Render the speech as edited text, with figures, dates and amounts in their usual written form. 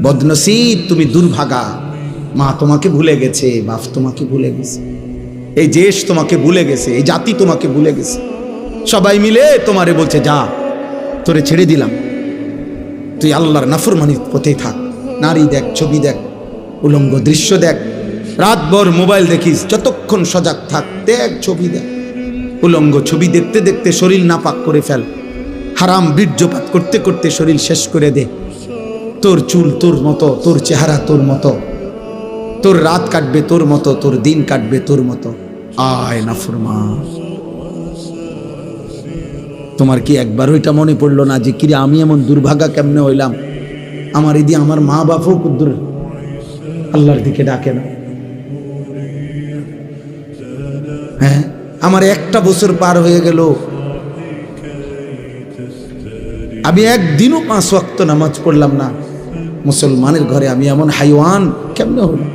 বদনসিব, তুমি দুর্ভাগা। মা তোমাকে ভুলে গেছে, বাপ তোমাকে ভুলে গেছে, এই দেশ তোমাকে ভুলে গেছে, এই জাতি তোমাকে ভুলে গেছে। সবাই মিলে তোমারে বলছে যা, তোরে ছেড়ে দিলাম, তুই আল্লাহর নাফরমানির পথে থাক। নারী দেখ, ছবি দেখ, উলঙ্গ দৃশ্য দেখ, রাতভর মোবাইল দেখিস, যতক্ষণ সজাগ থাক, দেখ ছবি দেখ, উলঙ্গ ছবি দেখতে দেখতে শরীর নাপাক করে ফেল, হারাম বীর্যপাত করতে করতে শরীর শেষ করে দে। তোর চুল তোর মতো, তোর চেহারা তোর মতো, তোর রাত কাটবে তোর মতো, তোর দিন কাটবে তোর মতো। আয় নাফরমান, তোমার কি একবার ওইটা মনে পড়লো না যে কিরে আমি এমন দুর্ভাগা কেমনে হইলাম? আমার এদি আমার মা বাপও কুদ্দুর আল্লাহর দিকে ডাকে না। হ্যাঁ, আমার একটা বছর পার হয়ে গেল, আমি একদিনও 5 ওয়াক্ত নামাজ পড়লাম না। মুসলমানের ঘরে আমি এমন হাইওয়ান কেমনে হইলাম?